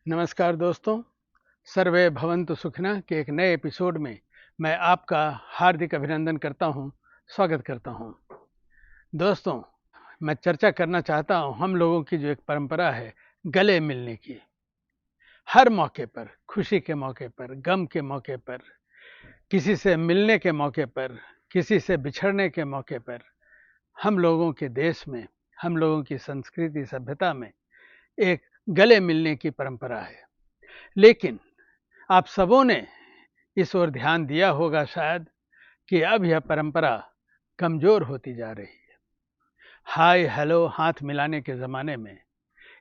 नमस्कार दोस्तों, सर्वे भवन्तु सुखिनः के एक नए एपिसोड में मैं आपका हार्दिक अभिनंदन करता हूं, स्वागत करता हूं। दोस्तों, मैं चर्चा करना चाहता हूं हम लोगों की जो एक परंपरा है गले मिलने की। हर मौके पर, खुशी के मौके पर, गम के मौके पर, किसी से मिलने के मौके पर, किसी से बिछड़ने के मौके पर, हम लोगों के देश में, हम लोगों की संस्कृति सभ्यता में एक गले मिलने की परंपरा है। लेकिन आप सबों ने इस ओर ध्यान दिया होगा शायद कि अब यह परंपरा कमजोर होती जा रही है। हाय हेलो हाथ मिलाने के ज़माने में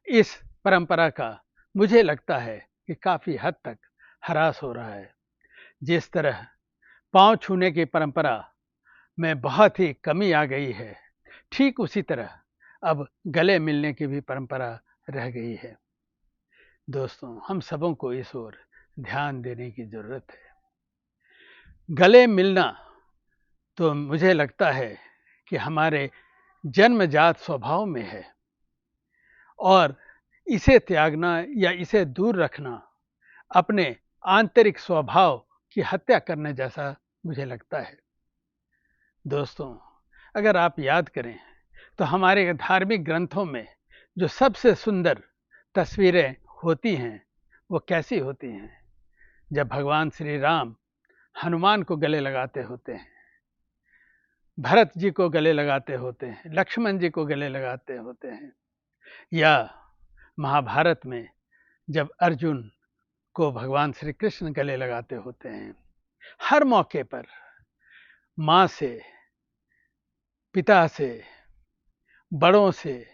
इस परंपरा का मुझे लगता है कि काफ़ी हद तक ह्रास हो रहा है। जिस तरह पाँव छूने की परंपरा में बहुत ही कमी आ गई है, ठीक उसी तरह अब गले मिलने की भी परंपरा रह गई है। दोस्तों, हम सबों को इस ओर ध्यान देने की ज़रूरत है। गले मिलना तो मुझे लगता है कि हमारे जन्मजात स्वभाव में है और इसे त्यागना या इसे दूर रखना अपने आंतरिक स्वभाव की हत्या करने जैसा मुझे लगता है। दोस्तों, अगर आप याद करें तो हमारे धार्मिक ग्रंथों में जो सबसे सुंदर तस्वीरें होती हैं वो कैसी होती हैं? जब भगवान श्री राम हनुमान को गले लगाते होते हैं, भरत जी को गले लगाते होते हैं, लक्ष्मण जी को गले लगाते होते हैं, या महाभारत में जब अर्जुन को भगवान श्री कृष्ण गले लगाते होते हैं। हर मौके पर माँ से, पिता से, बड़ों से,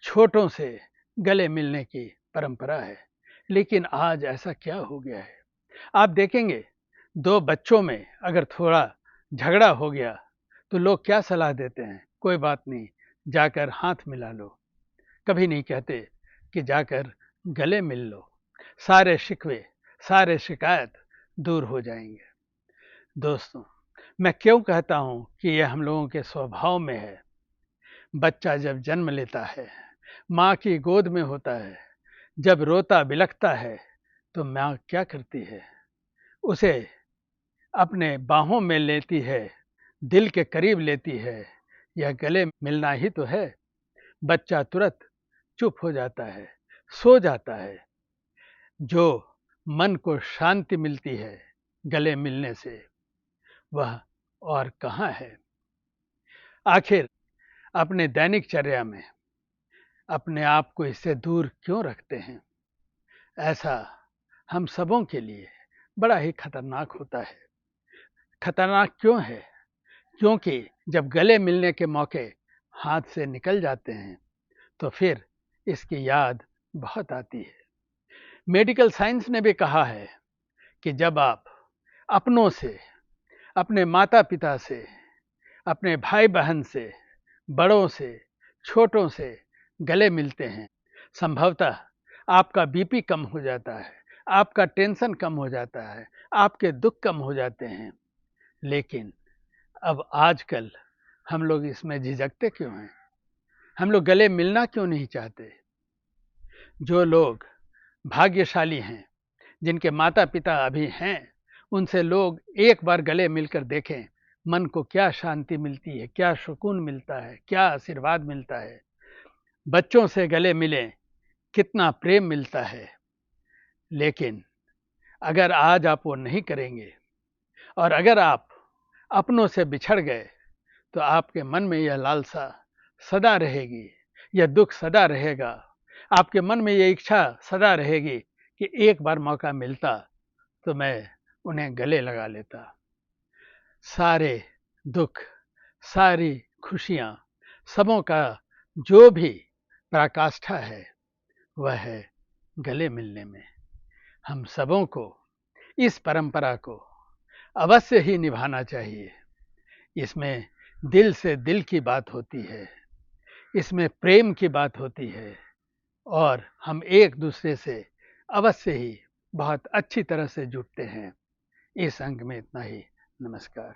छोटों से गले मिलने की परंपरा है। लेकिन आज ऐसा क्या हो गया है? आप देखेंगे दो बच्चों में अगर थोड़ा झगड़ा हो गया तो लोग क्या सलाह देते हैं? कोई बात नहीं, जाकर हाथ मिला लो। कभी नहीं कहते कि जाकर गले मिल लो, सारे शिकवे, सारे शिकायत दूर हो जाएंगे। दोस्तों, मैं क्यों कहता हूँ कि यह हम लोगों के स्वभाव में है? बच्चा जब जन्म लेता है, माँ की गोद में होता है, जब रोता बिलखता है तो माँ क्या करती है? उसे अपने बाहों में लेती है, दिल के करीब लेती है। यह गले मिलना ही तो है। बच्चा तुरंत चुप हो जाता है, सो जाता है। जो मन को शांति मिलती है गले मिलने से, वह और कहाँ है? आखिर अपने दैनिक चर्या में अपने आप को इससे दूर क्यों रखते हैं? ऐसा हम सबों के लिए बड़ा ही खतरनाक होता है। खतरनाक क्यों है? क्योंकि जब गले मिलने के मौके हाथ से निकल जाते हैं तो फिर इसकी याद बहुत आती है। मेडिकल साइंस ने भी कहा है कि जब आप अपनों से, अपने माता पिता से, अपने भाई बहन से, बड़ों से, छोटों से गले मिलते हैं, संभवतः आपका बीपी कम हो जाता है, आपका टेंशन कम हो जाता है, आपके दुख कम हो जाते हैं। लेकिन अब आजकल हम लोग इसमें झिझकते क्यों हैं? हम लोग गले मिलना क्यों नहीं चाहते? जो लोग भाग्यशाली हैं, जिनके माता पिता अभी हैं, उनसे लोग एक बार गले मिलकर देखें, मन को क्या शांति मिलती है, क्या सुकून मिलता है, क्या आशीर्वाद मिलता है। बच्चों से गले मिलें, कितना प्रेम मिलता है। लेकिन अगर आज आप वो नहीं करेंगे और अगर आप अपनों से बिछड़ गए तो आपके मन में यह लालसा सदा रहेगी, यह दुख सदा रहेगा। आपके मन में यह इच्छा सदा रहेगी कि एक बार मौका मिलता तो मैं उन्हें गले लगा लेता। सारे दुख, सारी खुशियाँ, सबों का जो भी पराकाष्ठा है वह है गले मिलने में। हम सबों को इस परंपरा को अवश्य ही निभाना चाहिए। इसमें दिल से दिल की बात होती है, इसमें प्रेम की बात होती है और हम एक दूसरे से अवश्य ही बहुत अच्छी तरह से जुड़ते हैं। इस अंक में इतना ही। नमस्कार।